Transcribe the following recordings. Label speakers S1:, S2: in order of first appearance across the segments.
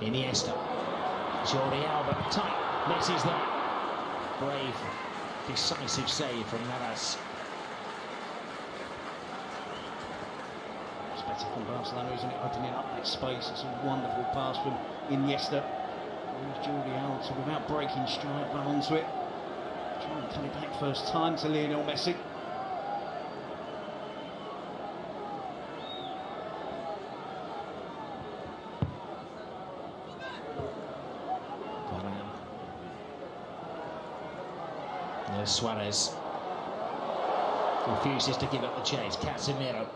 S1: Iniesta. Jordi Alba tight. Messi's there. Brave, decisive save from Navas.
S2: It's better from Barcelona, isn't it? Opening up that space. It's a wonderful pass from Iniesta. There's Jordi Alba, without breaking stride, run onto it. Trying to cut it back first time to Lionel Messi.
S1: There's Suarez. Refuses to give up the chase. Casemiro.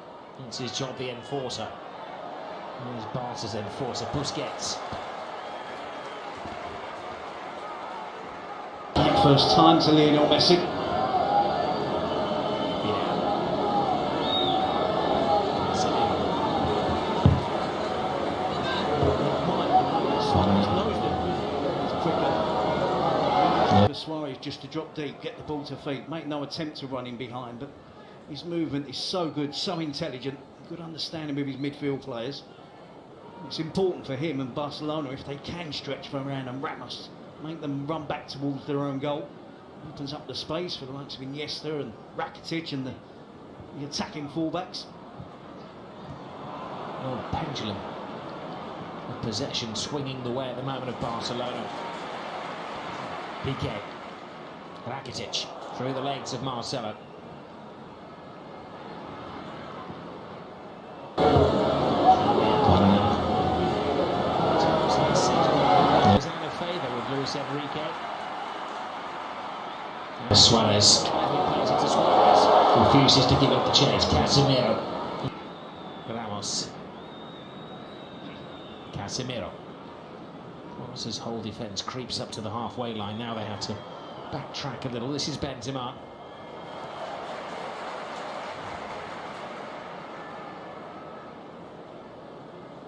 S1: It's his job, the enforcer. There's Barca's enforcer, Busquets.
S2: First time to Lionel Messi. Suarez just to drop deep, get the ball to feet, make no attempt to run in behind, but his movement is so good, so intelligent, good understanding with his midfield players. It's important for him and Barcelona if they can stretch for around and Ramos, make them run back towards their own goal. Opens up the space for the likes of Iniesta and Rakitic and the attacking fullbacks.
S1: Oh, pendulum of possession swinging the way at the moment of Barcelona. Piqué. Rakitic through the legs of Marcelo. Goes out of favour with Luis Enrique. Suarez. Refuses to give up the chase. Casemiro. Ramos. Casemiro. Barca's whole defence creeps up to the halfway line. Now they have to backtrack a little. This is Benzema.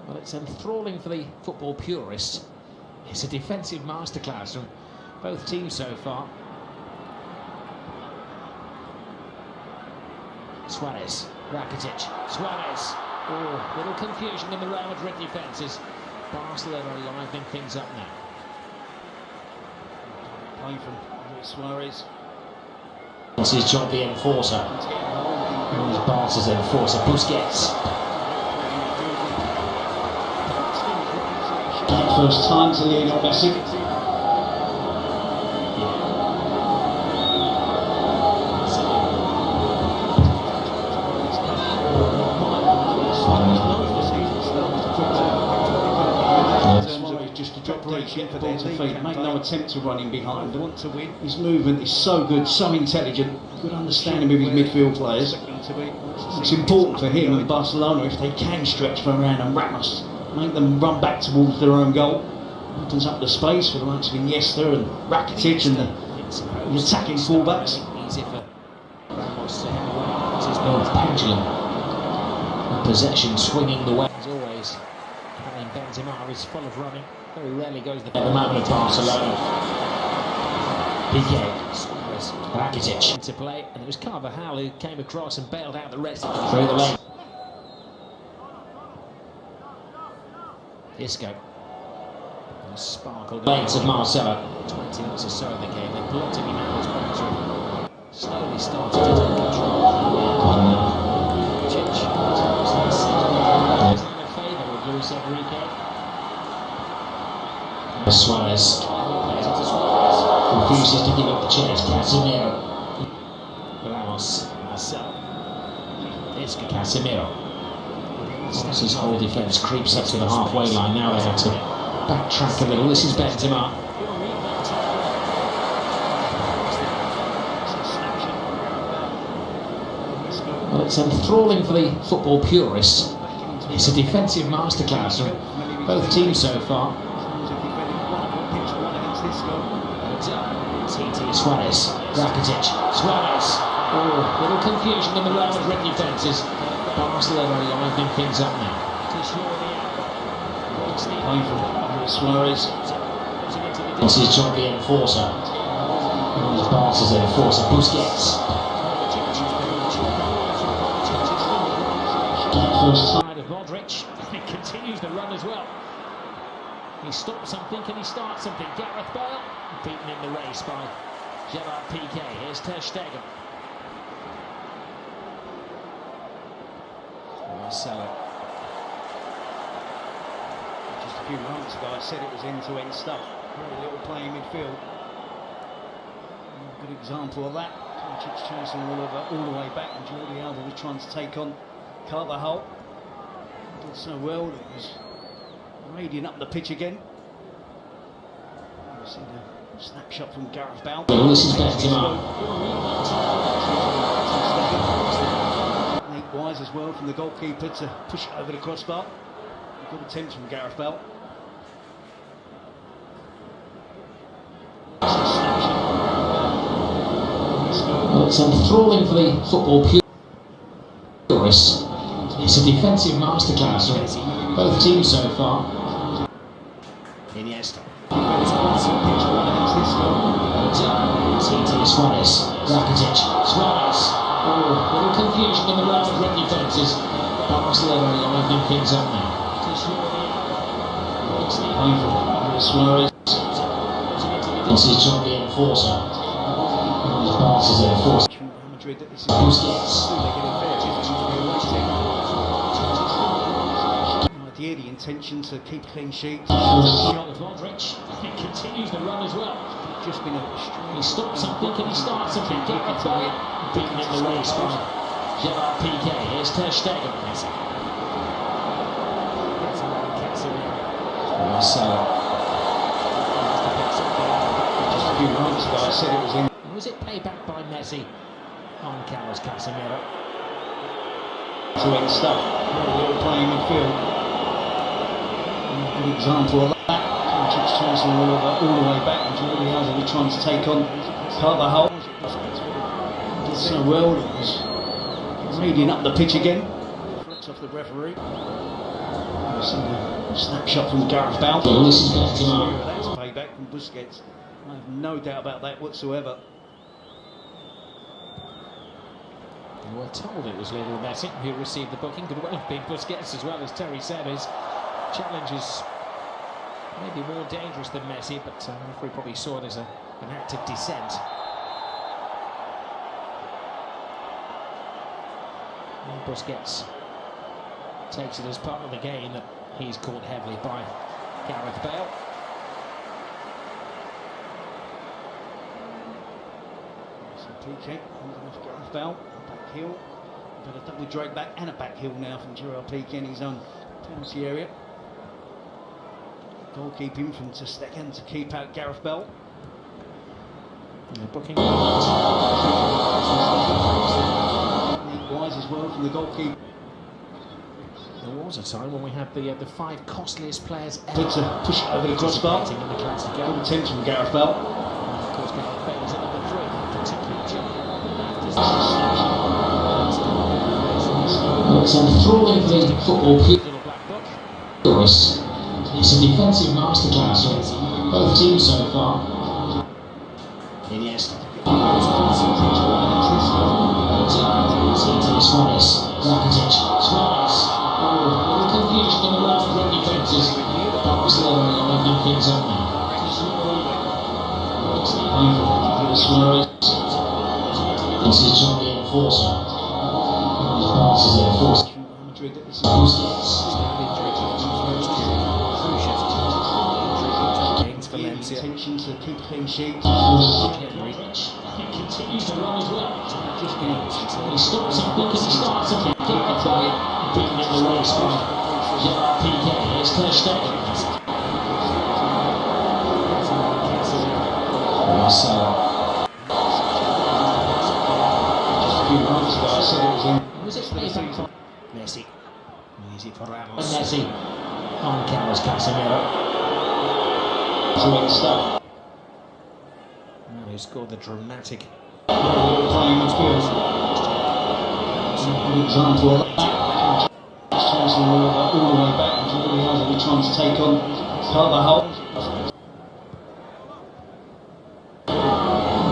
S1: Well, it's enthralling for the football purist. It's a defensive masterclass from both teams so far. Suarez, Rakitic, Suarez. Oh, little confusion in the Real Madrid defences. Barcelona are livening things up now.
S2: Play from Suarez.
S1: This is job, the enforcer. There's Barca's enforcer, Busquets.
S2: First time to Lionel Messi. Just to drop deep, get the ball to feet, make no attempt to run in behind. They want to win. His movement is so good, so intelligent, good understanding with his midfield players. It's important for him and Barcelona if they can stretch for around and Ramos, make them run back towards their own goal. Opens up the space for the likes of Iniesta and Rakitic and the attacking fullbacks.
S1: Easy for Ramos to head away. This is both pendulum and possession swinging the way. As always, Benzema is full of running. Very rarely goes the moment of Barcelona. Piqué, Suarez, Rakitic into play, and it was Carvajal who came across and bailed out the rest through the lane. Isco. Sparkled legs of Marcelo. 20 minutes or so in the game. They blocked him out his commentary. Slowly started to take control. Rakitic. Goes out of favour with Luis Enrique. Suarez. Refuses to give up the chase. Casemiro. Ramos. Marcelo. Isco. Casemiro. His whole defence creeps up to the halfway line. Now they have to backtrack a little. This is Benzema. Well, it's enthralling for the football purists. It's a defensive masterclass from both teams so far. Suarez, Rakitic, Suarez. Oh, little confusion in the Real Madrid defences. Barcelona are livening things up now.
S2: Play from Suarez.
S1: This is job, the enforcer. There's Barca's enforcer, Busquets. First side of Modric, and he continues the run as well. He stopped something, can he start something? Gareth Bale, beaten in the race by Gerard Piqué. Here's Ter Stegen. Marcelo.
S2: Just a few moments ago I said it was end-to-end stuff. Very little play in midfield. A good example of that. It's chasing all the way back, and Jordi Alba was trying to take on Carvajal. Did so well that he was raiding up the pitch again. You see the snapshot from Gareth Bale.
S1: Well, this is Benzema.
S2: Nate Wise as well from the goalkeeper to push it over the crossbar. Good attempt from Gareth Bale.
S1: It's enthralling for the football purists. It's a defensive masterclass for both teams so far. Iniesta. Suarez. Rakitic. Suarez. Oh, little confusion in the last red defences. Barcelona are opening things up now.
S2: Suarez.
S1: This is John the Enforcer. The pass is enforced. Busquets.
S2: Idea, the intention to keep a clean sheet.
S1: Shot with Modric. He continues the run as well.
S2: Just been a
S1: He stopped something, can he start something? Gareth Bale, beaten in the race by Gerard Piqué. Here's Ter Stegen. Marcelo.
S2: Just a few moments ago I said it was in.
S1: Was it played back by Messi on Carlos Casemiro?
S2: To stuff. Very little play in midfield. Good example of that. It's chasing all the way back, and Jordi Alba was trying to take on Carvajal. Did so well that he was raiding up the pitch again. Flips off the referee. You see the snapshot from Gareth Bale.
S1: Well, this is Benzema.
S2: That's payback from Busquets. I have no doubt about that whatsoever.
S1: We were told it was Lionel Messi who received the booking. Could well have been Busquets as well, as Terry said. His challenge is maybe more dangerous than Messi, but the referee probably saw it as an act of dissent. And Busquets takes it as part of the game that he's caught heavily by Gareth Bale.
S2: Piqué, off Gareth Bale, back heel. Got a double drag back and a back heel now from Gerard Piqué in his own penalty area. Goalkeeping from Ter Stegen to keep out Gareth Bale.
S1: Booking.
S2: Nate Wise as well from the goalkeeper.
S1: There was a time when we had the five costliest players ever.
S2: Good to push it over the crossbar.
S1: In the classic
S2: Good
S1: game.
S2: attempt from Gareth Bale.
S1: Of course, Gareth Bale is at number 3, particularly it's enthralling for the football little black book. It's a defensive masterclass for both teams so far. Iniesta. Suarez. Rakitic. Suarez. Oh, little confusion in the last red defences. Barcelona are opening things up now.
S2: Suarez.
S1: This is John the Enforcer. The pass is enforced. Busquets.
S2: Intention to keep a clean sheet.
S1: He continues to run as well. He stopped something, can he start something? Gareth Bale, beaten in the race by Gerard Piqué. Here's Ter Stegen. Marcelo. Was it played back by Messi? Easy for Ramos. Messi on Carlos Casemiro.
S2: Stuff.
S1: And he scored the dramatic.
S2: Playing midfield. An example of that. Chasing all the way back, and Jordi Alba was trying to take on Carvajal.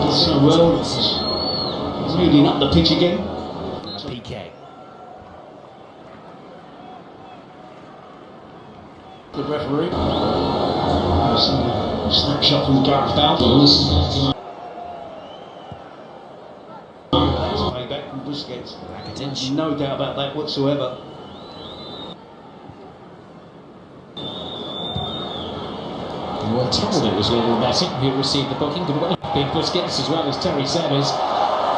S2: Did so well. He's leading up the pitch again.
S1: Piqué.
S2: The referee. Snapshot from Gareth Bale. Payback from Busquets. No doubt about that whatsoever.
S1: We were told it was Lionel Messi who received the booking. Could well have been Busquets as well, as Terry said. His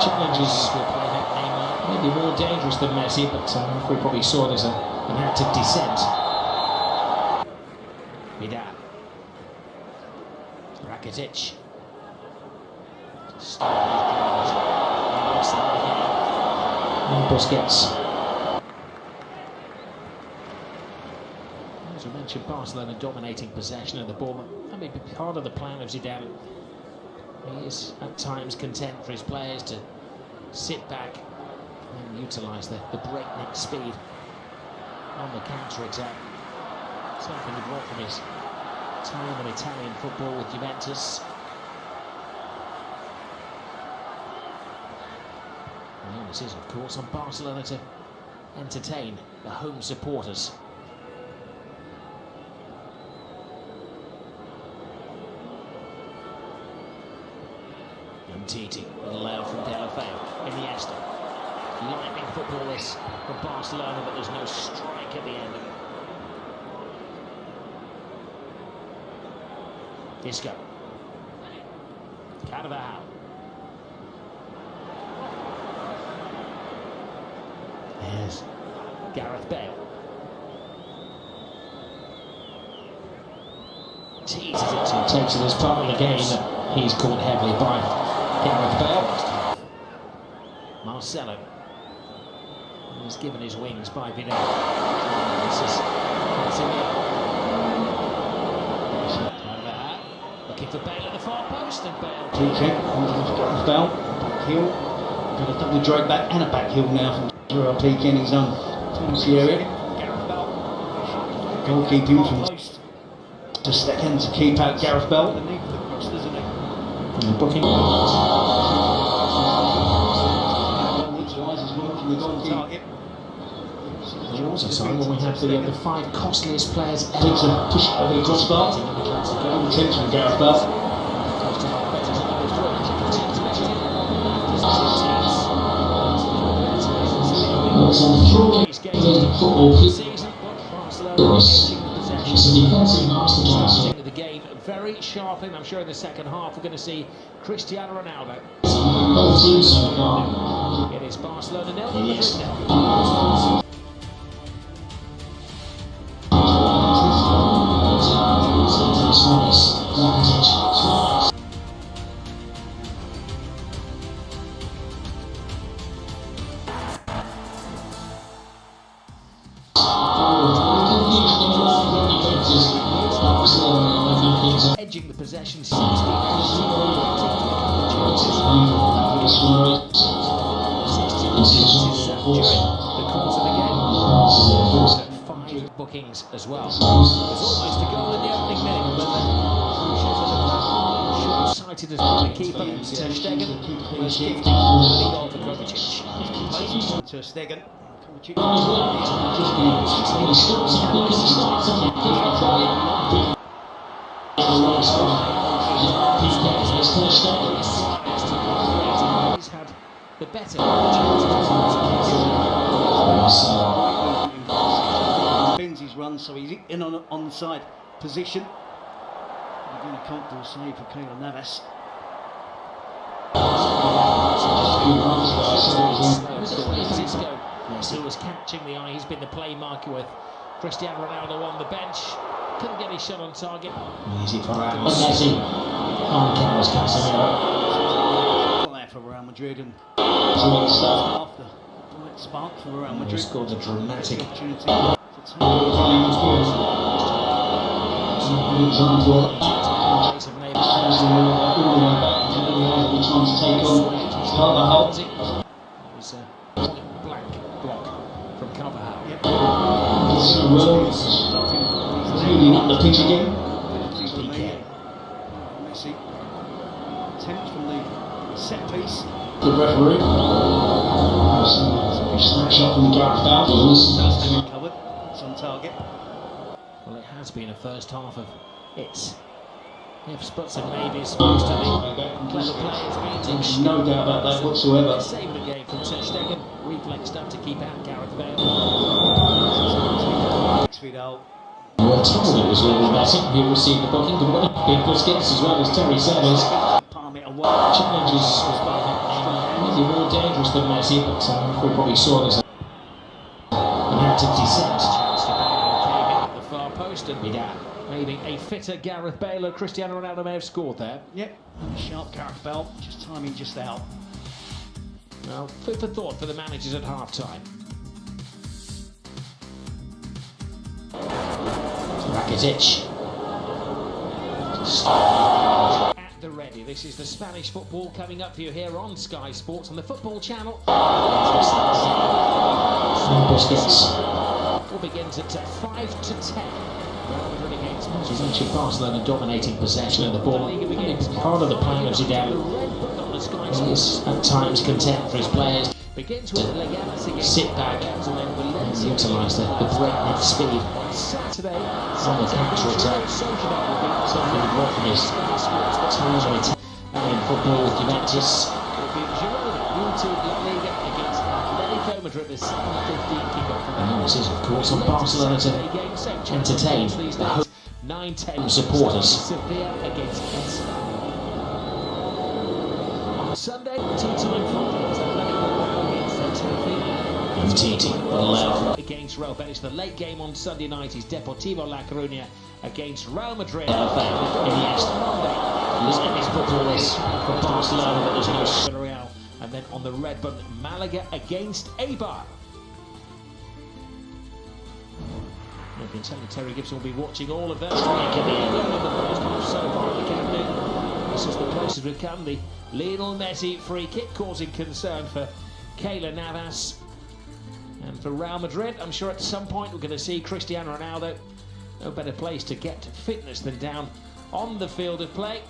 S1: challenges were playing at Neymar. Maybe more dangerous than Messi, but we probably saw it as an act of dissent. Vidal. Rakitic. And Busquets. As we mentioned, Barcelona dominating possession of the ball. That may be part of the plan of Zidane. He is at times content for his players to sit back and utilise the breakneck speed on the counter-attack. Something he brought from his time in Italian football with Juventus. The onus is, of course, on Barcelona to entertain the home supporters. Titi, allowed from Delafeu, Iniesta. Lightning football this from Barcelona, but there's no strike at the end of it. Isco. Carvajal. There's Gareth Bale. Teases it to takes it as part of the game that he's caught heavily by Gareth Bale. Marcelo. He's given his wings by Vidal. This is Casemiro. Looking for Bale at the far post, and Bale.
S2: Gareth Bale, back heel. Got a double drag back and a back heel now from Gerard Piqué in his own penalty area. Gareth Bale. Goalkeeping from post to Stegen to keep out Gareth Bale. Underneath the cross, doesn't it?
S1: Booking. There was a time when we had the 5 costliest players ever.
S2: Takes a push over the crossbar. Attempts from Gareth Bale.
S1: The game very sharply, and I'm sure in the second half we're going to see Cristiano Ronaldo. It is Barcelona 0, Madrid 0. Edging the possession, the course of the game. 5 bookings as well. There's almost a goal in the opening minute, but short-sighted as the keeper, Ter Stegen, was gifting early goal for Kovacic.
S2: Ter Stegen.
S1: He's had the better
S2: Bends his run, so he's in on onside position. Again, a comfortable save for Keylor Navas.
S1: Messi was catching the eye. He's been the play marker with Cristiano Ronaldo on the bench. Couldn't get his shot on target. Easy for Messi. On Carlos Casemiro.
S2: Fire for Real Madrid and after bright spark for Real Madrid.
S1: Scored a dramatic
S2: opportunity.
S1: Blank block from Carvajal.
S2: Leading up the pitch again. Messi attempt from the set piece.
S3: The referee. Snapshot from Gareth Bale.
S2: Covered. It's on target.
S1: Well, it has been a first half of It's ifs, buts and maybes. Most of the clever players being
S3: There's no doubt about that whatsoever.
S1: saved the game from Ter Stegen. Reflex done to keep out Gareth Bale.
S3: We're told it was really Messi who received the booking. Good work, big Busquets as well as Terry Severs. Challenges maybe more dangerous than Messi, but we probably saw this an activity set.
S1: Chance to Bale came in at the far post and maybe a fitter Gareth Bale or Cristiano Ronaldo may have scored there.
S2: Yep, sharp Gareth Bale, just timing just out.
S1: Well, food for thought for the managers at half-time.
S3: Rakitic.
S1: At the ready. This is the Spanish football coming up for you here on Sky Sports on the Football Channel.
S3: Busquets.
S1: All begins at 5-10. Real Madrid against
S3: It's actually Barcelona dominating possession of the ball. Part of the plan of Zidane is at times content for his players.
S1: Begins with legality.
S3: Sit back and utilise the breakneck speed
S1: Saturday
S3: on the counter attack. Something he brought from his time in football with Juventus. And this is of course on Barcelona to entertain the 9-10 supporters.
S1: On Sunday, tea time
S3: Titi,
S1: against Real Betis. The late game on Sunday night is Deportivo La Coruña against Real Madrid.
S3: This football is for Barcelona, but there's no
S1: Real. And then on the red button, Malaga against Eibar. I've been telling Terry Gibson will be watching all of that. This is the closest we've come. The Lionel Messi free kick causing concern for Keylor Navas. And for Real Madrid, I'm sure at some point we're going to see Cristiano Ronaldo. No better place to get fitness than down on the field of play.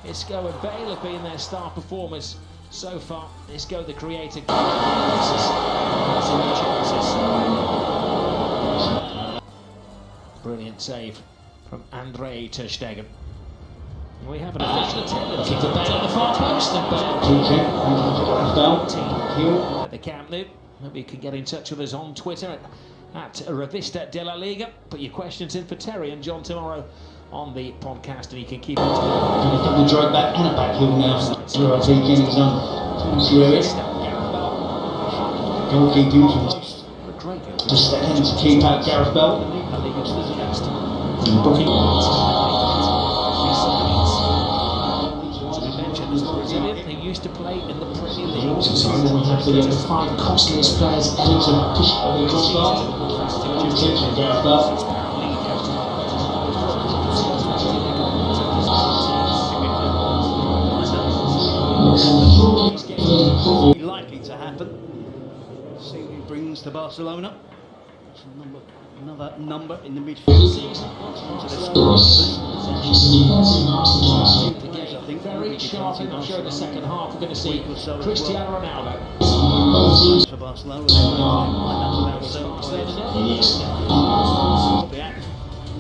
S1: Isco and Bale have been their star performers so far. Isco, the creator. Brilliant save from Andre Ter Stegen. We have an official attendance.
S3: Looking for Bale at the far post.
S1: At the Camp Nou. Maybe you can get in touch with us on Twitter at Revista de la Liga. Put your questions in for Terry and John tomorrow on the podcast, and you can keep on
S3: And a double drive back and a back heel now. Rotate in his own area. Goalkeeping from to stand to keep out Gareth Bale. And booking.
S1: He used to play in the Premier League.
S3: So we have the 5 costliest players ever to push the crossbar. Attention, Gareth Bale.
S2: Likely to happen. See what he brings to Barcelona. Another number in the midfield.
S1: Very sharp in the second half. We're going to see Cristiano Ronaldo.
S2: For Barcelona,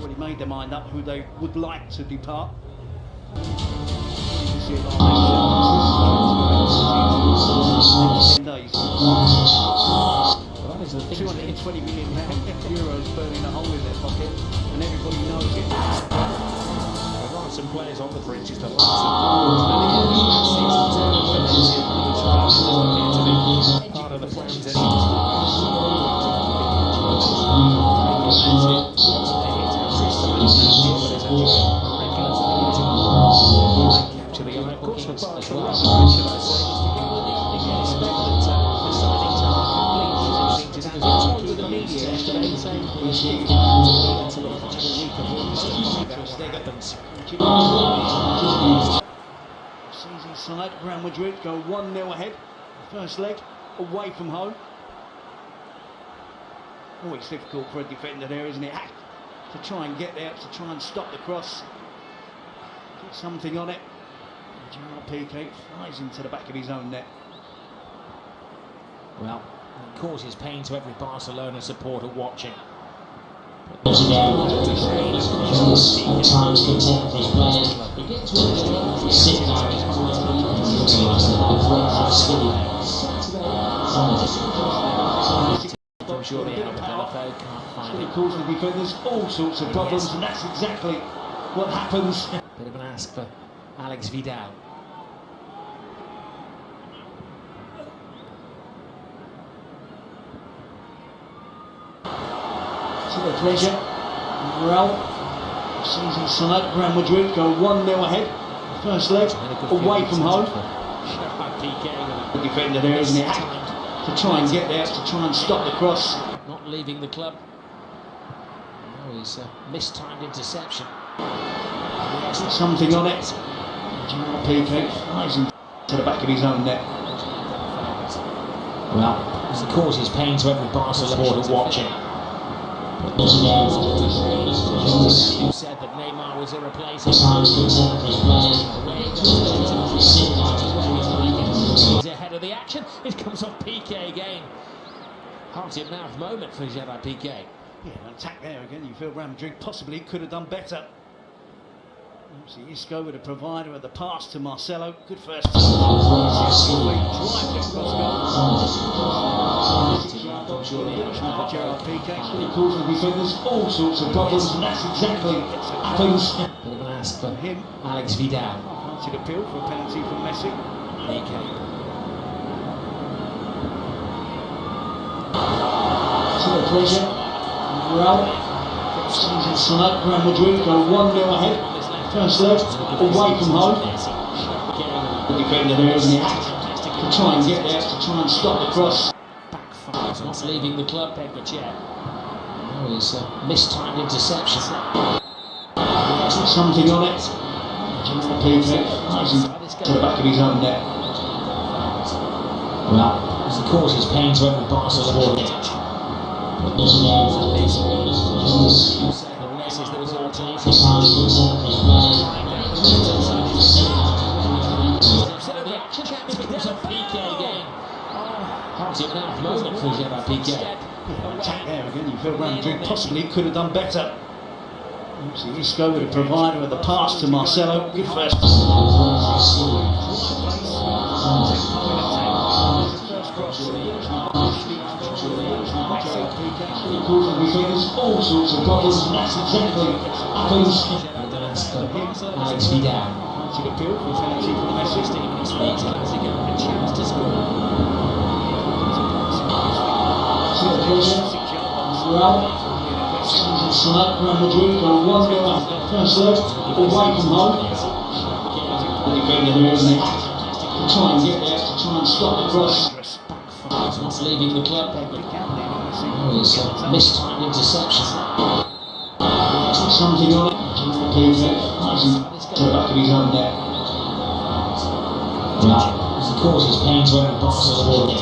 S2: already made their mind up who they would like to depart. 10 days. 220 million euros burning a hole in their pocket, and everybody knows it.
S1: There are some players on the fringe, just a lot part of the plans. Of course, for Barcelona, should I
S2: Season side, Real Madrid go 1-0 ahead. First leg, away from home. Always difficult for a defender there, isn't it? To try and get there, to try and stop the cross. Put something on it. Gerard Piqué flies into the back of his own net.
S1: Well, it causes pain to every Barcelona supporter watching.
S3: Once again, at times content for his players. He gets to it, sitting there, utilised the breadth of skill.
S1: I'm sure the Alberto can't find
S2: It
S1: it.
S2: causes the defenders all sorts of problems, and that's exactly what happens.
S1: Bit of an ask for Alex Vidal.
S2: To the pressure. Real season side. Real Madrid go 1-0 ahead. First leg away from home. The defender there is in the act to try and get there, to try and stop the cross.
S1: Not leaving the club. Oh, he's a mistimed interception.
S2: Something on it. Gerard Piqué flies into the back of his own net.
S1: Well, it causes pain to every Barcelona supporter watching. You said that Neymar was irreplaceable. He's ahead of the action. It comes off Piqué again. Heart-in-mouth moment for Gerard Piqué.
S2: Yeah, an attack there again. You feel Real Madrid possibly could have done better. Obviously, Isco with a provider of the pass to Marcelo. Good first. Gerard Piqué. He causes the defenders all sorts of problems, and that's exactly what happens.
S1: Bit of an ask for
S2: him.
S1: Alex Vidal.
S2: Granted appeal for a penalty from Messi.
S1: Piqué.
S2: To the pressure. Real season side. Real Madrid go 1-0 ahead. First leg away from home. The defender there is in the act to try and get there, to try and stop the cross.
S1: Backfires, not leaving the club, Bengochea. Oh, he's a mistimed interception.
S2: Something on it. Gerard Piqué flies into the back of his own net.
S1: Well, it causes pain to every Barcelona supporter. Heart-in-mouth moment for Gerard Piqué.
S2: Attack there again. You feel Real Madrid possibly could have done better. Obviously, Isco with a provider of the pass to Marcelo. Good first. He causes the defenders all sorts of problems, and that's exactly what happens.
S1: Alex Vidal.
S2: Granted appeal for a penalty from Messi.
S1: A chance to score.
S2: To the pressure. Real season side. Real Madrid go 1-0 after first leg away from home. The defender there is in the act to try and get there, to try and stop the cross.
S1: Not leaving the club. Oh, he's a mistimed interception.
S2: Something on it. Gerard Piqué flies into the back of his own net.
S1: Well, it causes pain to every Barcelona supporter.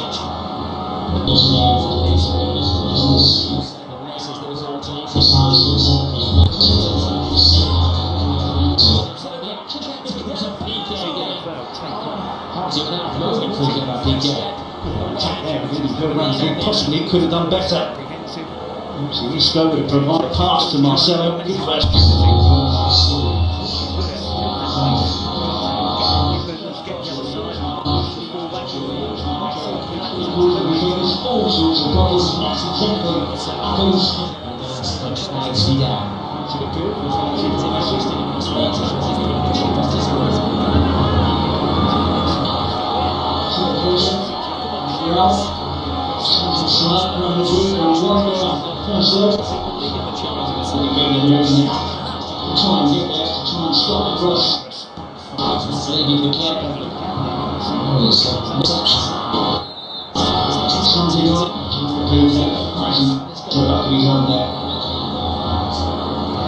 S1: Heart-in-mouth moment for Gerard Piqué.
S2: Attack there again. You feel Real Madrid possibly could have done better. Obviously, Isco with a provider pass to Marcelo. Good first. All sorts of problems, and that's exactly what happens.
S1: Alex Vidal.
S2: To the field, for a penalty from Messi. Real season side. Real Madrid go 1-0 after first leg. The defender there is in the act to try and get there, to try and stop the cross.
S1: Not leaving the club. Oh, he's a interception.
S2: Something on it. Gerard Piqué flies into the back of his own net.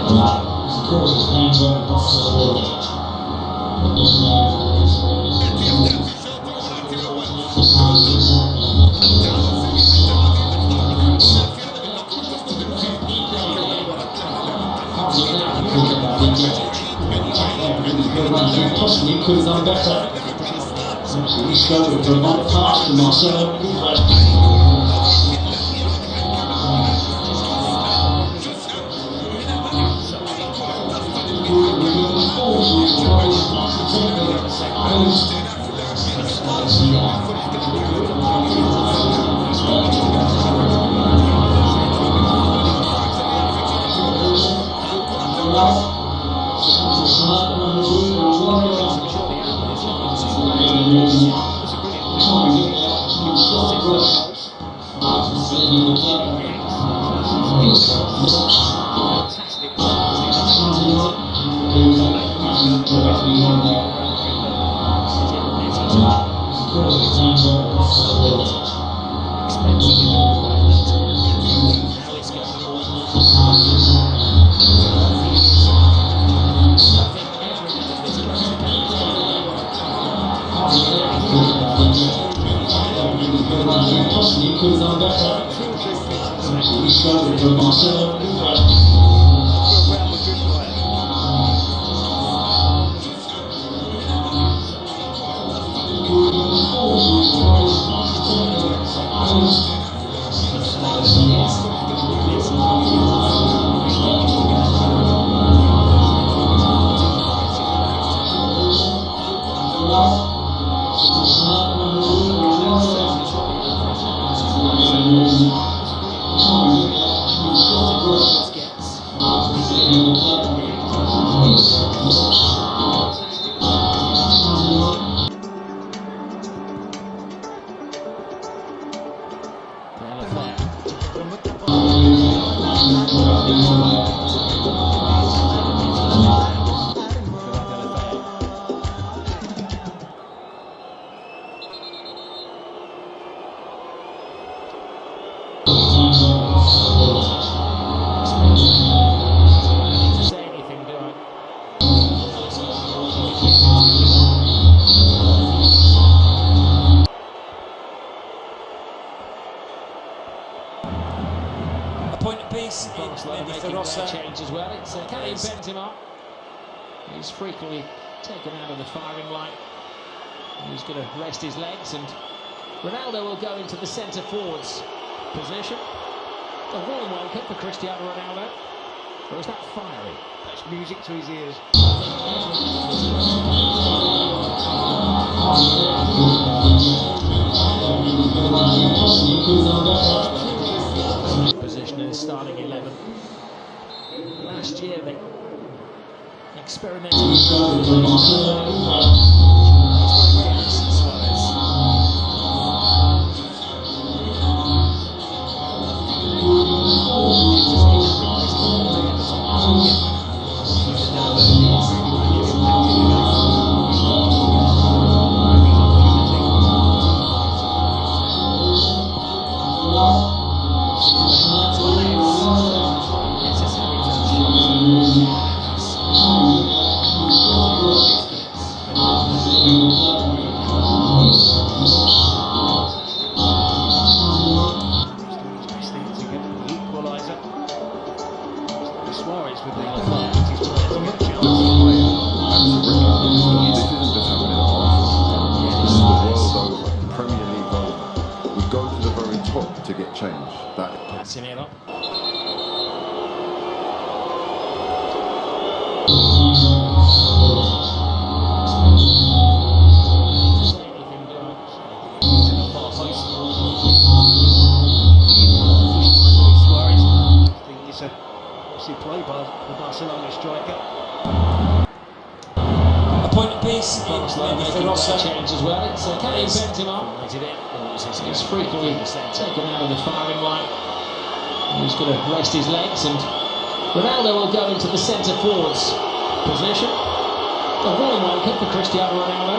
S1: Well, it causes pain to every Barcelona supporter.
S2: Possibly could have done better. Isco with a provider pass to Marcelo. Good first.
S1: Change as well. It's Karim Benzema. He's frequently taken out of the firing line. He's going to rest his legs, and Ronaldo will go into the centre forwards position. A warm welcome for Cristiano Ronaldo. Or is that fiery?
S2: That's music to his ears.
S1: Position in the starting 11. Last year they experimented
S4: to get change.
S1: Casemiro.
S2: Play by the Barcelona striker.
S1: A point apiece. Change as well. It's Karim Benzema. He's frequently taken out of the firing line. He's going to rest his legs, and Ronaldo will go into the centre forwards position. A warm welcome for Cristiano Ronaldo.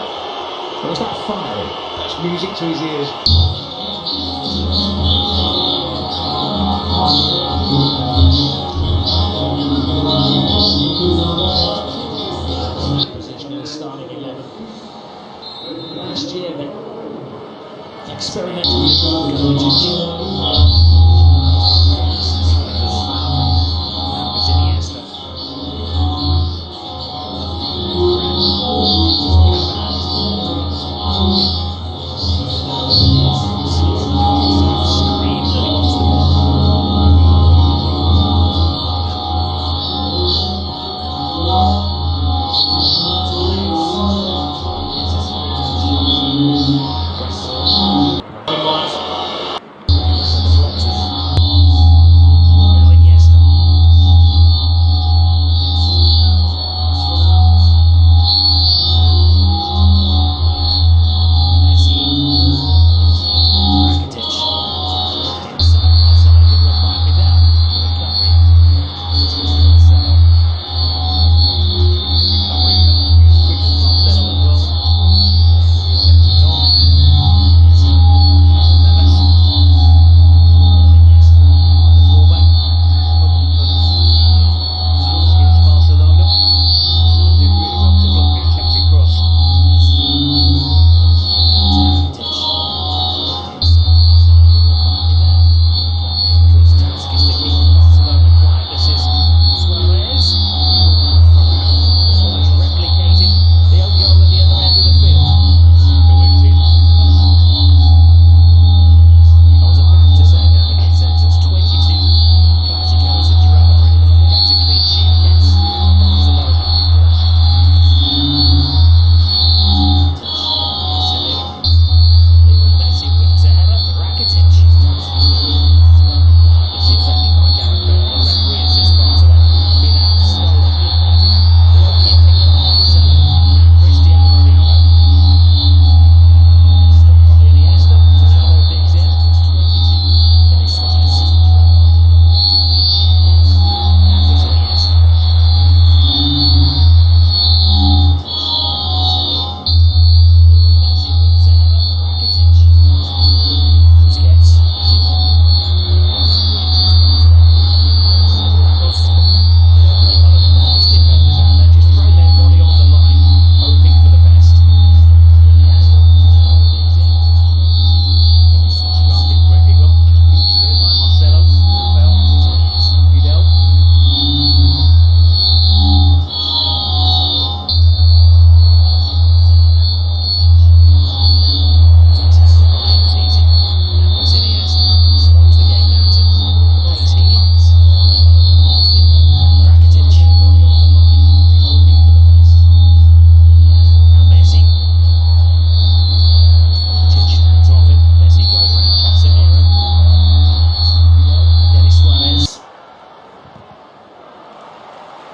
S1: Or is that fiery?
S2: That's music to his ears.
S1: Position in the starting 11. Last year they experimented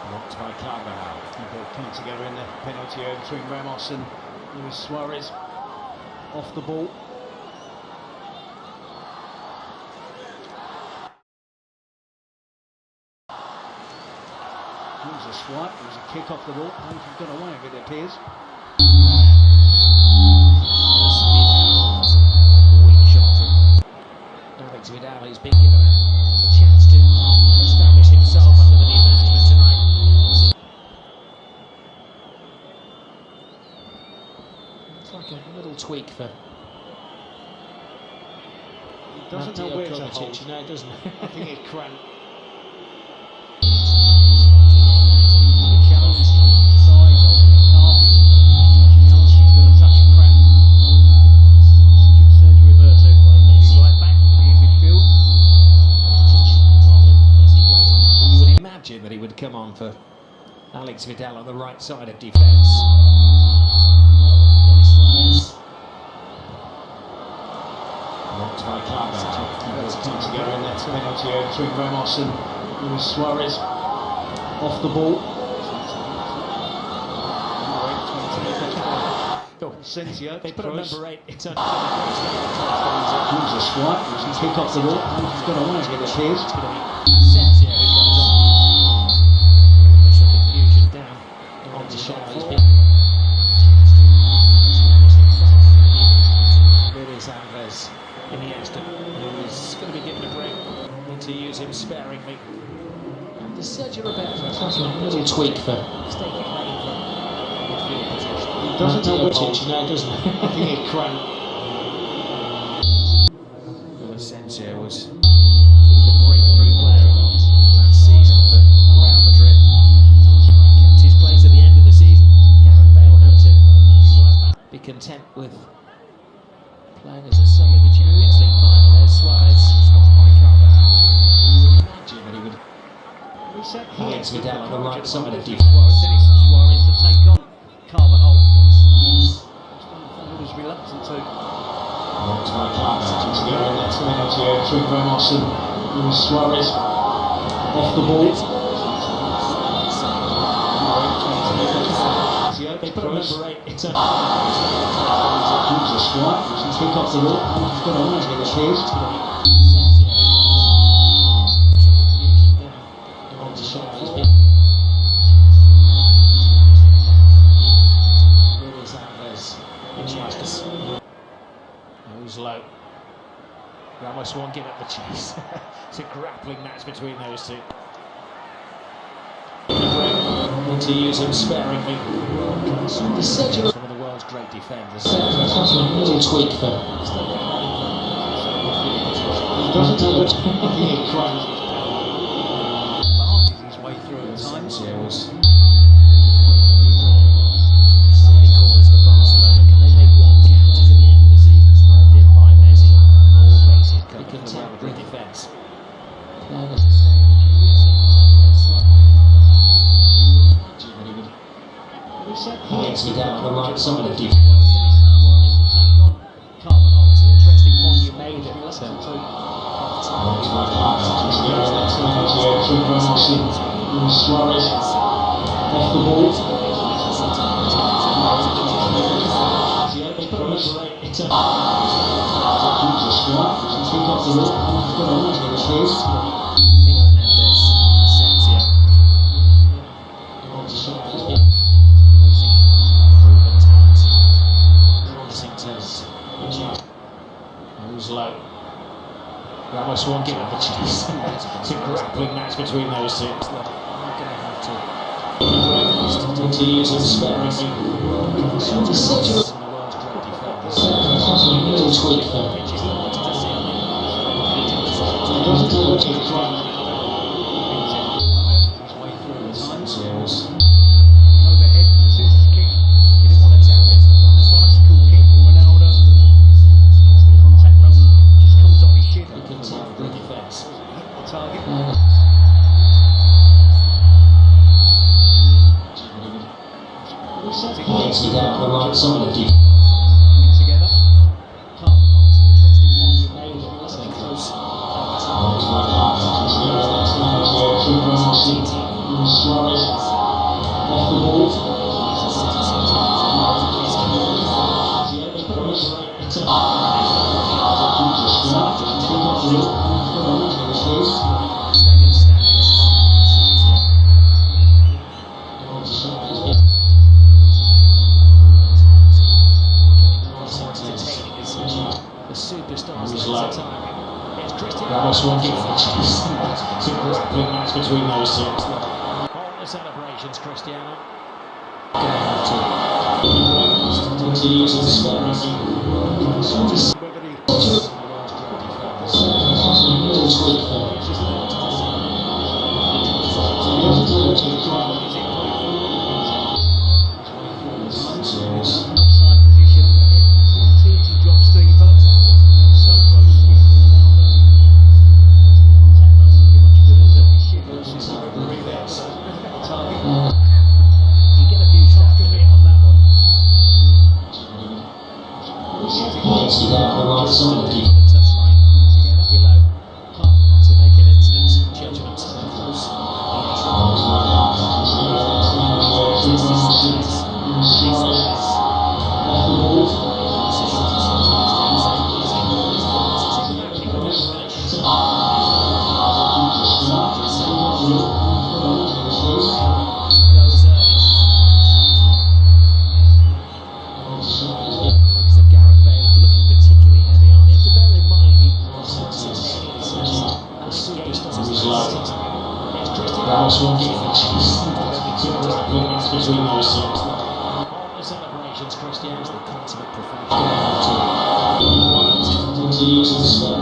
S1: Blocked by Carvajal.
S2: They're coming together in the penalty area between Ramos and Luis Suarez. Off the ball. It was a swipe, it was a kick off the ball. They've got away with it, it appears.
S1: Weak shot from Alex Vidal. He's been given a chance to establish himself under the new management tonight. It's like a little tweak for.
S2: He doesn't know where to hold.
S1: No, it doesn't.
S2: I think it's cramped.
S1: That he would come on for Alex Vidal on the right side of defence. Blocked by Carvajal.
S2: They're coming together in that penalty area between Ramos and Luis Suarez. Off the ball. Sensio.
S1: They put a number 8. It's a
S2: swipe. It was a kick off the ball. He's got away with it, appears.
S1: It's going to be Sensio who comes on. Puts the confusion down on the shot. Really Alves in the instant, who's going to be given a break. Need to use him sparingly. And the Sergio Roberto, a little tweak for taking away from midfield position.
S2: He doesn't know which
S1: no, it doesn't.
S2: I think it's cramped.
S1: Asensio was the breakthrough player of last season for Real Madrid. Kept his place at the end of the season. Gareth Bale had to be content with playing as a sub in the Champions League final. There's Suarez, stopped by Carvajal. Imagine that he would. Alex Vidal on the right side of defence.
S2: Suarez to take on Carvajal. He was reluctant to.
S1: Blocked by Carvajal.
S2: Together in that penalty area between Ramos and Luis Suarez. Off the ball.
S1: They put a number 8. It's a
S2: swipe. It was a kick off the ball. He's got away with it, appears.
S1: On the shot. Really Alves in justice. Who's low. Ramos won't give up the chase. It's a grappling match between those two. Need to use him sparingly. The Sergio, one of the world's great defenders. A little tweak for.
S2: He doesn't know which. I think it's cramped. Barges his way through at times.
S1: Sergio was so many corners for Barcelona. Can they make one count to the end of the season? Swerved in by Messi. All bases covered for the Real Madrid defence. Alex Vidal on the right side of defence. It's an interesting point you made at Suarez.
S2: Off the ball.
S1: They put a number 8. It's a
S2: swipe. Kick off the ball. He's got away with it, appears.
S1: Asensio. Who's low. Ramos won't give up the chase. It's a grappling match between those two. They're going to have to use him sparingly. The Sergio, one of the world's great defenders. A little tweak for.
S2: Overhead, scissors kick.
S1: He didn't want to tap it.
S2: Bicycle kick from Ronaldo. Gets the contact run, just comes off his shin.
S1: He can tap the defence.
S2: Hit the target.
S1: Alex Vidal on the right side of defence.
S2: Coming together.
S1: Interesting one you made at close.
S2: Suarez.
S1: the celebrations, Cristiano.
S3: Continues to score.
S2: Offside position. Teensy drop Steve up. So close. Much good as a target. You get a few shots on that one.
S3: Points without the right side.
S1: On the touchline below to make an instant judgment. Legs of Gareth Bale looking particularly heavy on. You have to bear in mind he
S3: between those two.
S1: all the celebrations, Cristiano, the consummate professional.
S3: Continues to score.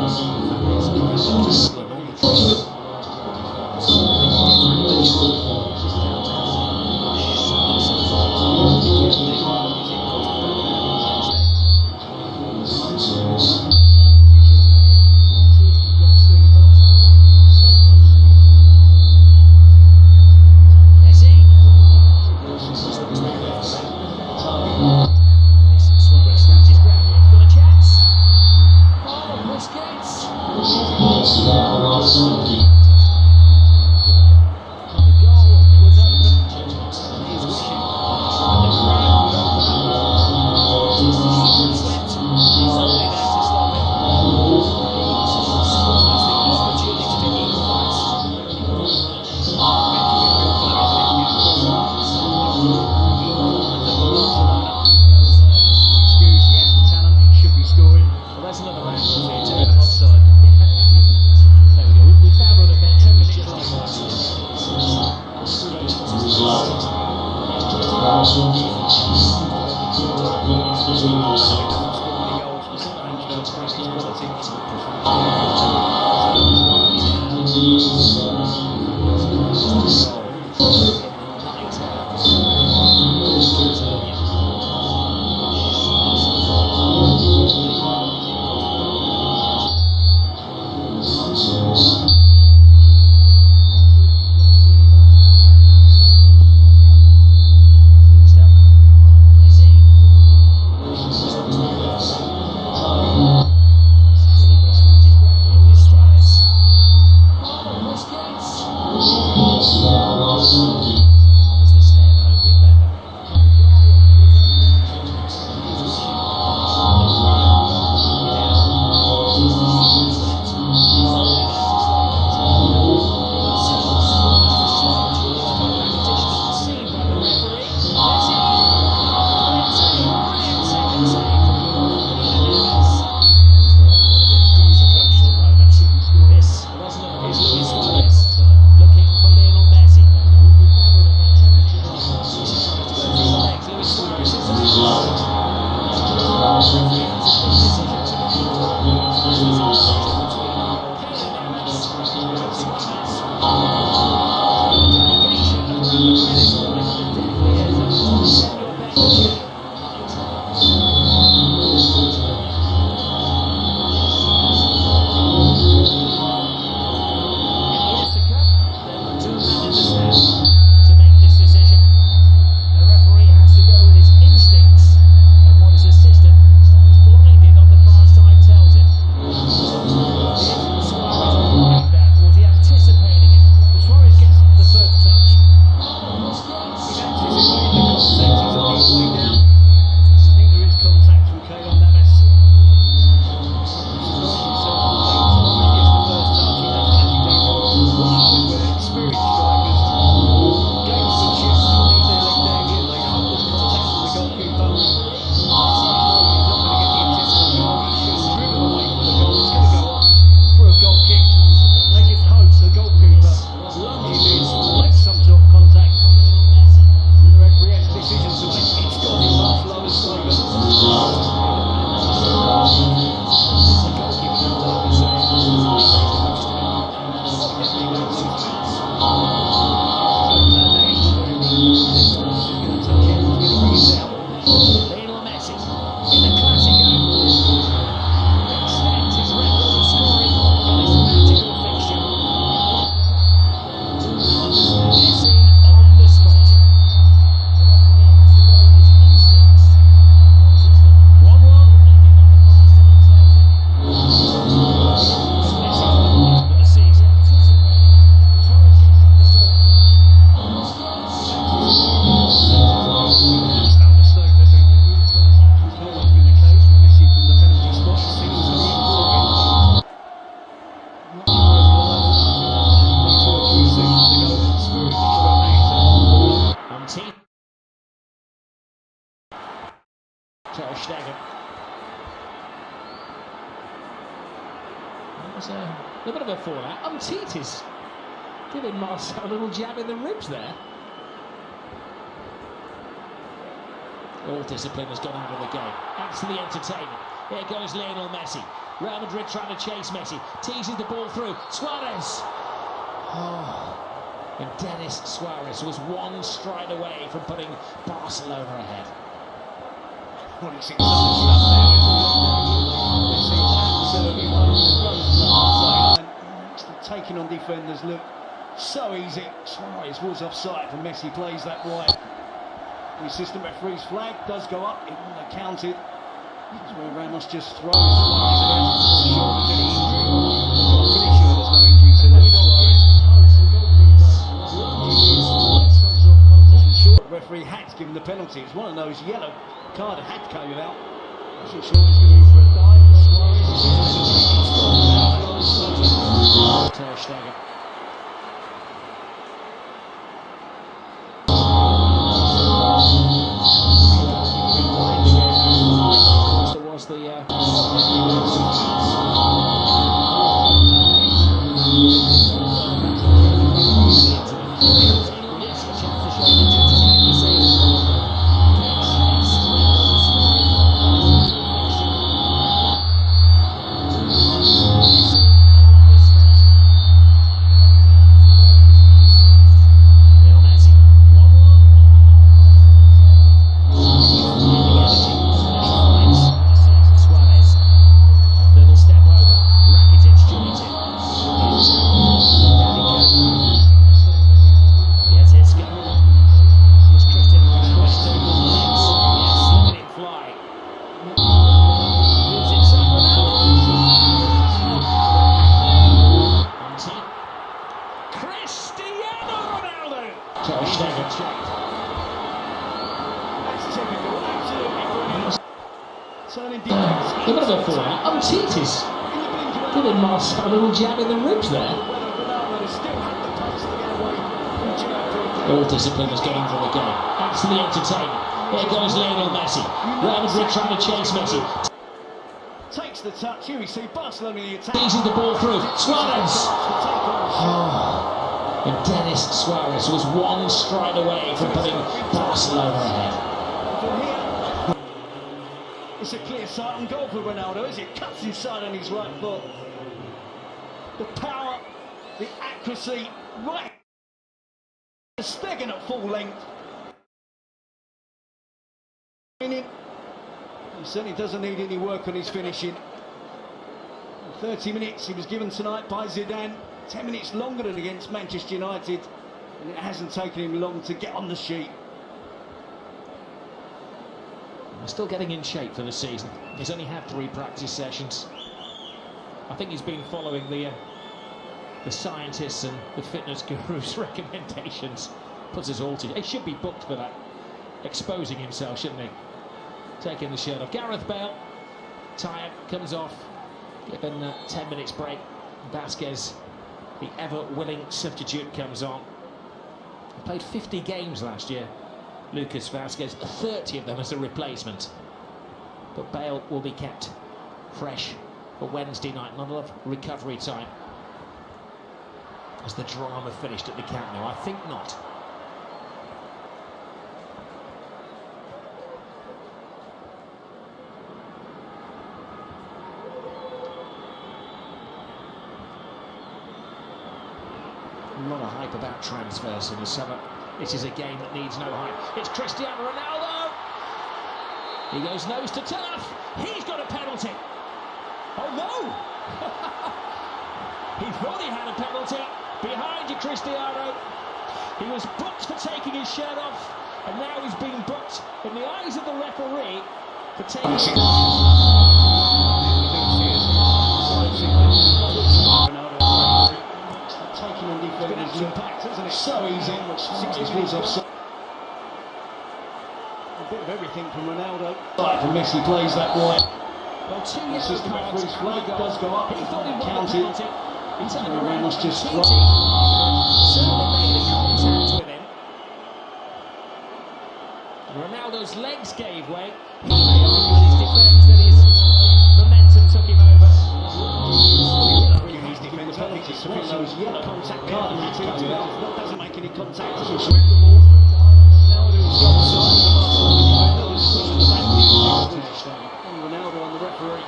S3: Points without the right side.
S1: Stegen. That was a bit of a fallout. Umtiti's giving Marcel a little jab in the ribs there. All discipline has gone out of the game. Adds to the entertainment. Here goes Lionel Messi. Real Madrid trying to chase Messi. Teases the ball through. Suarez. Oh. And Denis Suarez was one stride away from putting Barcelona ahead.
S2: Taking on defenders look so easy. Suarez was offside, and Messi plays that wide. The assistant referee's flag does go up. It wouldn't have counted. That's where Ramos just throws Suarez. Pretty sure there's no injury to Luis Suarez. Sure, the referee had given the penalty. It's one of those yellow card had came out. Wasn't sure he's going to be for a dive.
S1: Ter Stegen. There was the Ter Stegen.
S2: That's typical, absolutely brilliant. Turning defense.
S1: A bit of a fallout. Umtiti's giving Marcel a little jab in the ribs there. All discipline has gone out of the game. Adds to the entertainment. Here goes Lionel Messi. Real Madrid trying to chase Messi.
S2: Takes the touch. Here we see Barcelona in the attack.
S1: Teases the ball through. Suarez. Oh. And Denis Suarez was one stride away from putting Barcelona ahead.
S2: It's a clear sight on goal for Ronaldo as it cuts inside on his right foot. The power, the accuracy, right. Stegen at full length. He certainly doesn't need any work on his finishing. 30 minutes he was given tonight by Zidane. 10 minutes longer than against Manchester United, and it hasn't taken him long to get on the sheet.
S1: We're still getting in shape for the season. He's only had 3 practice sessions. I think he's been following the scientists and the fitness gurus' recommendations. Puts us all to. He should be booked for that. Exposing himself, shouldn't he? Taking the shirt off. Gareth Bale, tired, comes off. Given 10 minutes break. Vasquez, the ever-willing substitute, comes on. He played 50 games last year, Lucas Vasquez, 30 of them as a replacement. But Bale will be kept fresh for Wednesday night. Not a lot of recovery time. Has the drama finished at the Camp Nou? I think not. A lot of hype about transfers in the summer. It is a game that needs no hype. It's Cristiano Ronaldo. He goes nose to turf. He's got a penalty. Oh no! He thought he had a penalty. Behind you, Cristiano. He was booked for taking his shirt off, and now he's being booked in the eyes of the referee for taking.
S2: So easy. A bit of everything from Ronaldo. From Messi plays that wide.
S1: Well, 2
S2: The system referee's flag does go up.
S1: He thought he
S2: counted.
S1: He turned around.
S2: Ramos just
S1: Certainly made a contact with him. Ronaldo's legs gave way. He may argue
S3: defence that his momentum took him over.
S2: His defence penalty, Seru's yellow contact card, and doesn't make any contact as he shoot the ball. Now it was offside, and the Barcelona defender was pushing the back Ronaldo on the referee.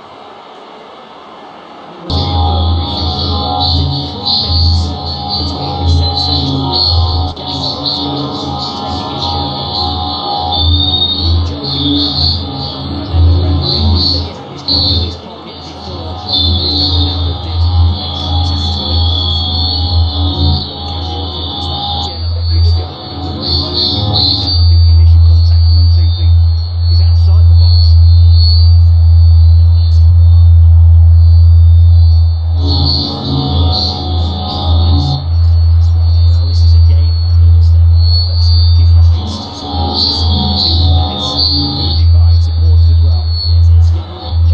S3: 3 minutes between his sensational getting on his feet, taking his shirt off, joking around, and then the referee sticking his card in his pocket before Cristiano Ronaldo did make contact with him.
S2: Cristiano Ronaldo very well, we break it down. I think the initial contact from Umtiti is outside the box.
S3: Well, this is a game that's divides supporters. 2 players who divide supporters as well.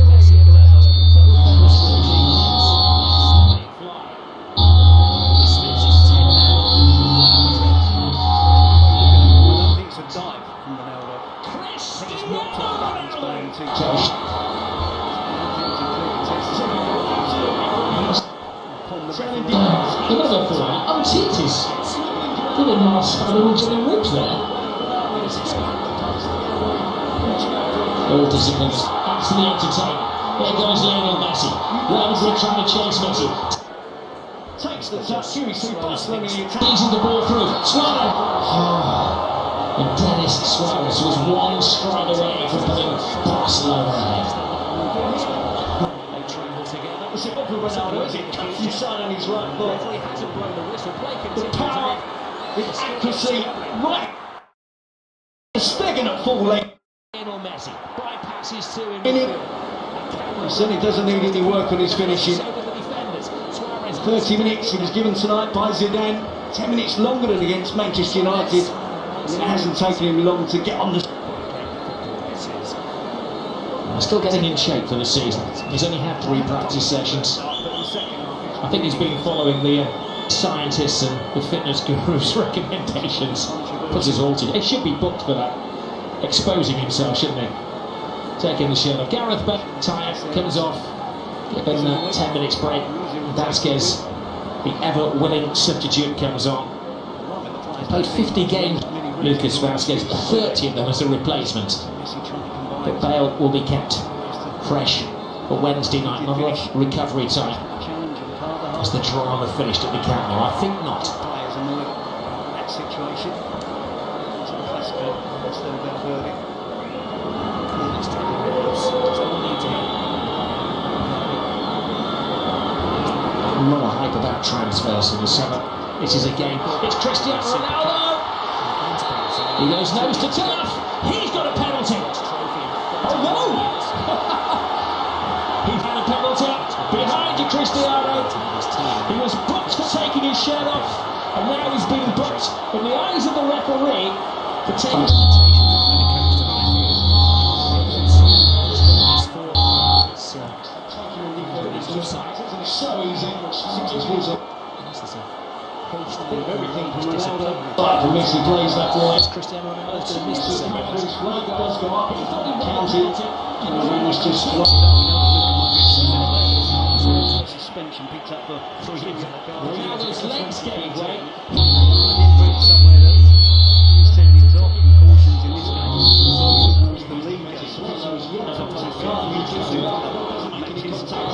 S3: Messi and Ronaldo, both those regimes may fly. This is 10 now.
S2: I don't think it's a dive from Ronaldo. He's not top balance by Umtiti.
S1: Another fly. Oh, Titi's did a nice original ribs there. All disciplines, absolutely entertaining. There goes Lionel Messi. Real Madrid trying to chase Messi.
S2: Takes the touch, Huey Super slinging the attack.
S1: Easing the ball through. Suarez. And Dennis Suarez was one stride away from putting Barcelona ahead.
S3: They travel together.
S2: It's a good for Ronaldo, is it? You side on his right foot.
S3: Referee hasn't blown the whistle. Play
S2: The
S3: continues.
S2: power, the accuracy, right. Staggering at full length.
S3: Lionel Messi bypasses two in
S2: In him.
S3: midfield.
S2: He certainly doesn't need any work on his finishing.
S3: So do the defenders. Suarez
S2: 30 minutes he was given tonight by Zidane. 10 minutes longer than against Manchester United. And it hasn't taken him long to get on the...
S1: Still getting in shape for the season. He's only had 3 practice sessions. I think he's been following the scientists and the fitness gurus' recommendations. Puts his all together. He should be booked for that. Exposing himself, shouldn't he? Taking the shirt off. Gareth Bale, tired, comes off. Given 10 minutes break. Vasquez, the ever-willing substitute, comes on. Played 50 games, Lucas Vasquez, 30 of them as a replacement. But Bale will be kept fresh for Wednesday night, not a lot of recovery time. Has the drama finished at the Camp Nou? I think not.
S2: Players annoyed by that situation. It's a classical instead of Valverde.
S1: A lot of hype about transfers in the summer. It is a game. It's Cristiano Ronaldo! He goes nose to turf. He's got a penalty. Oh no! He had a penalty. Behind you, Cristiano. He was booked for taking his shirt off, and now he's been booked in the eyes of the referee for taking.
S2: So easy. Everything from Ronaldo. And Messi plays that wide.
S3: Cristiano Ronaldo's going to miss the
S2: The
S3: second.
S2: referee's flag does go up. He thought he counted. And the ring was just suspension picked up for 3 years.
S1: Ronaldo's legs gave way.
S2: Somewhere that he was sending his off and cautions in this game. The lead gets doesn't make any contact.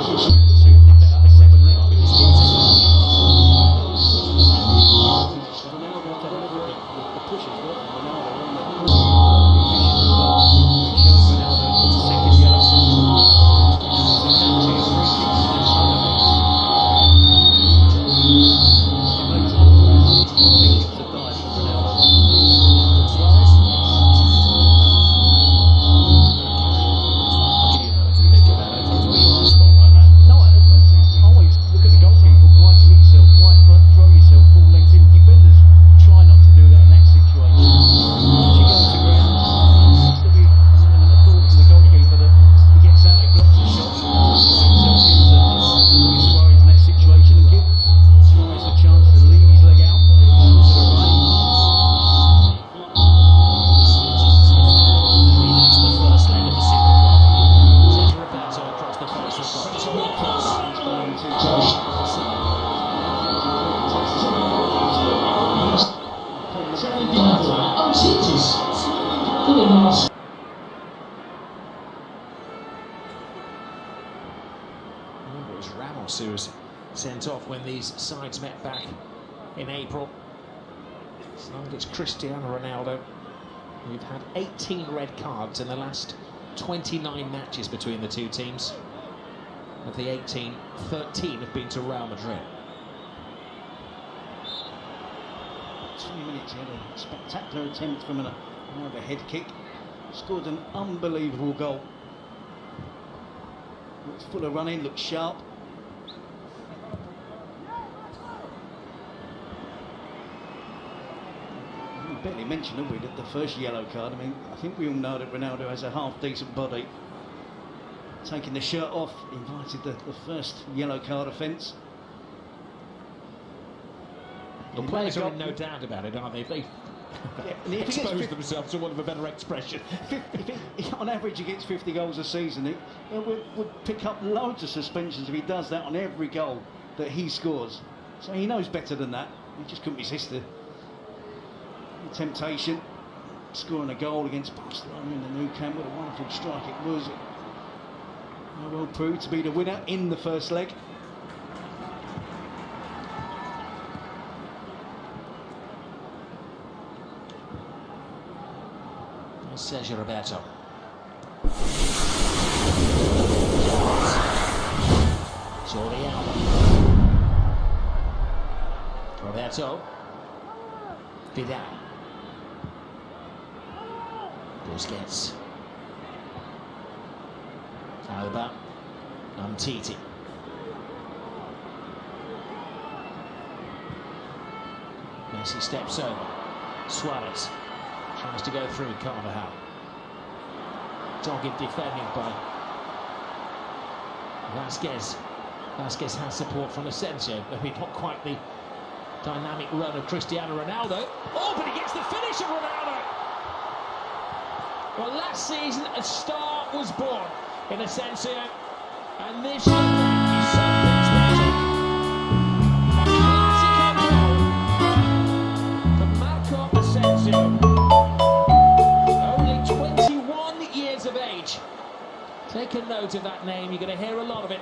S3: Oh, Jesus. Good enough.
S1: Remember, it was Ramos who was sent off when these sides met back in April. So it's Cristiano Ronaldo. We've had 18 red cards in the last 29 matches between the two teams. Of the 18, 13 have been to Real Madrid.
S2: 20 minutes, he had a spectacular attempt from an overhead kick. Scored an unbelievable goal. Looked full of running, looked sharp. We barely mentioned, have we, that the first yellow card. I mean, I think we all know that Ronaldo has a half-decent body. Taking the shirt off, invited the first yellow card offence.
S1: The players are in no doubt about it, aren't they? They've exposed themselves, to want of a better expression.
S2: On average, he gets 50 goals a season. He would pick up loads of suspensions if he does that on every goal that he scores. So he knows better than that. He just couldn't resist the temptation. Scoring a goal against Barcelona in the Nou Camp. What a wonderful strike it was. Well proved to be the winner in the first leg.
S1: Sergio Roberto. Jordi Alba. Roberto. Vidal. Busquets. Alba. Umtiti. Messi steps over. Suarez tries to go through Carvajal. Dogged defending by Vasquez. Vasquez has support from Asensio. Maybe not quite the dynamic run of Cristiano Ronaldo. Oh, but he gets the finish of Ronaldo! Well, last season a star was born in Asensio, and this year is something special. A classic goal for Marco Asensio. Take a note of that name, you're going to hear a lot of it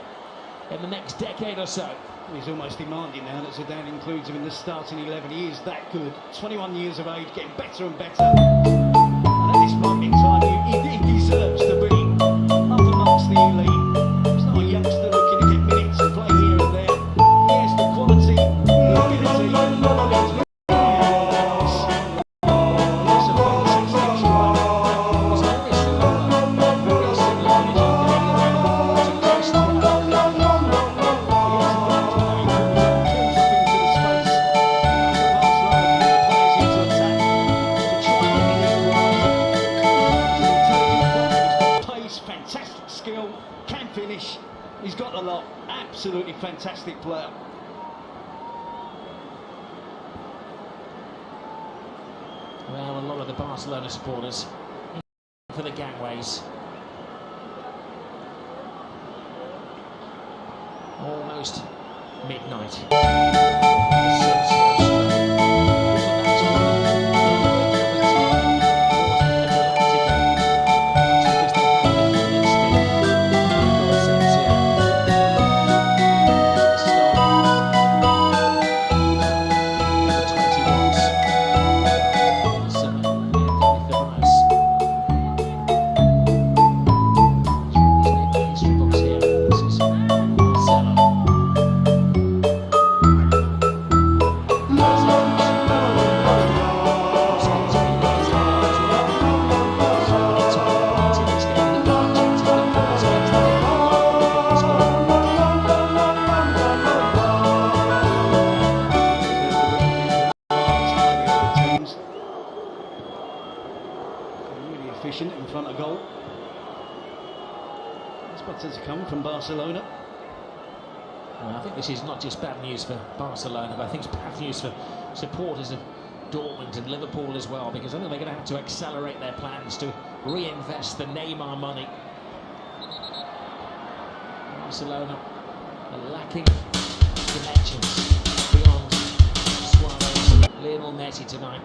S1: in the next decade or so.
S2: He's almost demanding now that Zidane includes him in the starting 11. He is that good. 21 years of age, getting better and better. And at this moment in time, he deserves to be up amongst the elite. He's not a youngster looking to get minutes and play here and there. He has the quality, the ability, the knowledge. Finish, he's got a lot. Absolutely fantastic player.
S1: Well, a lot of the Barcelona supporters for the gangways. Almost midnight.
S2: Efficient in front of goal. It's better to come from Barcelona.
S1: Well, I think this is not just bad news for Barcelona, but I think it's bad news for supporters of Dortmund and Liverpool as well, because I think they're going to have to accelerate their plans to reinvest the Neymar money. Barcelona are lacking dimensions beyond Suarez, Lionel Messi tonight.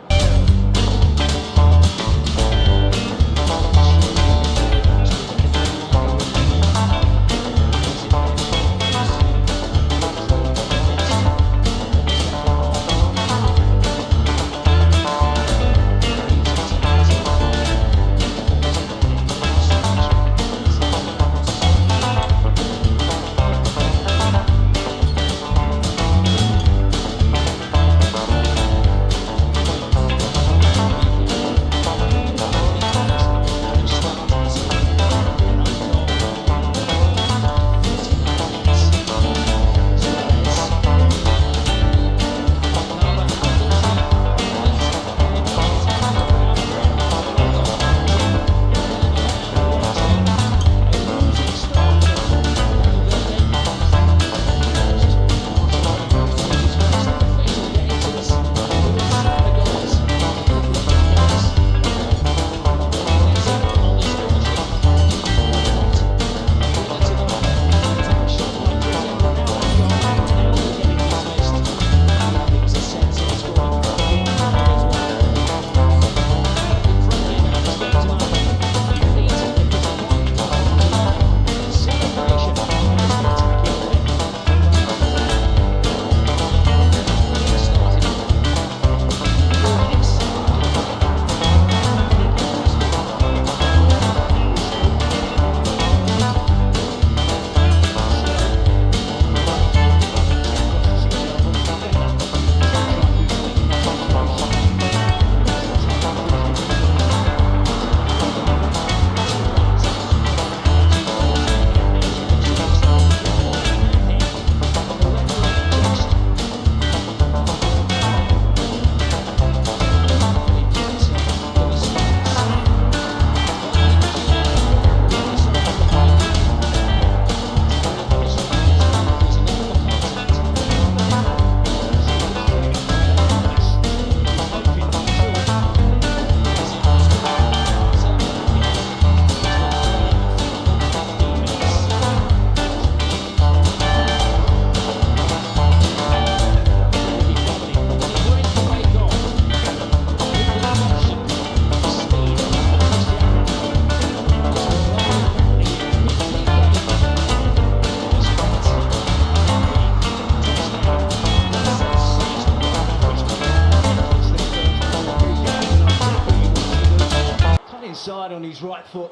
S2: inside on his right foot.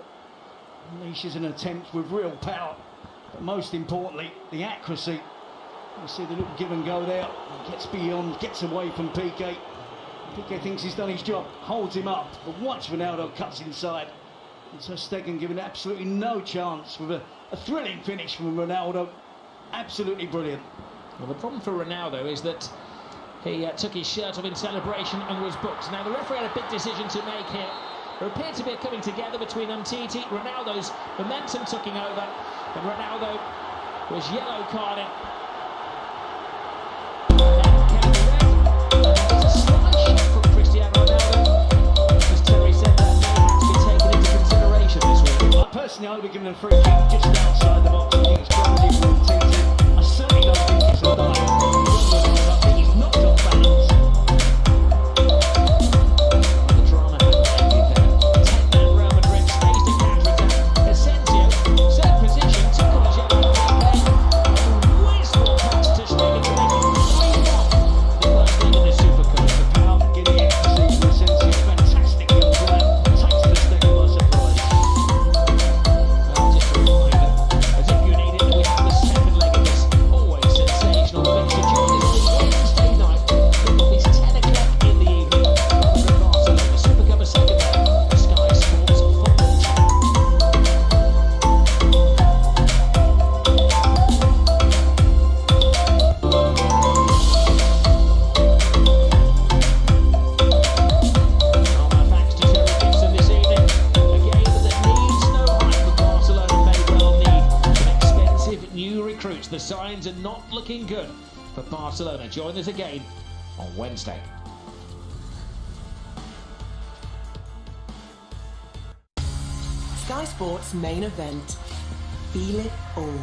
S2: Unleashes an attempt with real power, but most importantly, the accuracy. You see the little give and go there. He gets beyond, gets away from Piqué. Piqué thinks he's done his job, holds him up, but once Ronaldo cuts inside, and so Stegen given absolutely no chance with a thrilling finish from Ronaldo. Absolutely brilliant.
S3: Well, the problem for Ronaldo is that he took his shirt off in celebration and was booked. Now, the referee had a big decision to make here. There appeared to be a coming together between Umtiti. Ronaldo's momentum taking over, and Ronaldo was yellow carded. There's a slight shot from Cristiano Ronaldo. As Terry said, that may have to be taken into consideration this week.
S2: I personally, I would be given a free kick just outside the box. I think it's crazy for Umtiti. I certainly don't think it's a dive. I think he's knocked off balance.
S3: The drama hadn't ended there. 10-man Real Madrid staged a counter-attack. Asensio, set position, took on his yellow card. Wasteful pass to Stegen to make it 3-1. The first leg in the Super Cup.
S2: The power, getting accuracy from Asensio. Fantastic young player. Takes the Stegen by surprise.
S3: Well, just a reminder, as if you need it, we have the second leg of this always sensational fixture. Join us this Wednesday night. It's 10 o'clock in the evening. Madrid Barcelona Super Cup, a second leg. Sky Sports Football Channel. Oh, my thanks to Terry Gibson this evening. A game that needs no hype, but Barcelona may well need some expensive new recruits. The signs are not looking good for Barcelona. Join us again on Wednesday.
S4: Sky Sports main event. Feel it all.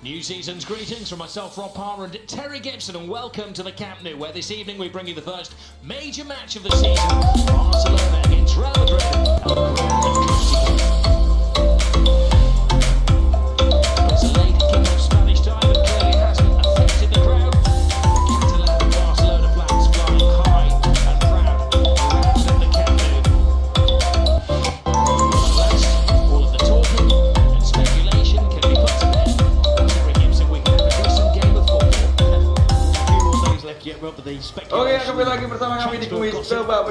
S3: New season's greetings from myself, Rob Palmer, and Terry Gibson, and welcome to the Camp Nou, where this evening we bring you the first major match of the season. Barcelona against Real Madrid. It's a late kick-off Spanish time, but clearly hasn't affected the crowd. The Catalan and Barcelona flags flying high and proud around the Camp Nou. Last, all of the talking and speculation can be put to bed. Terry Gibson, we can have a decent game of football.
S2: A few more days left yet, Rob, but the speculation.
S5: Oke, kembali lagi bersama kami di Kuis Coba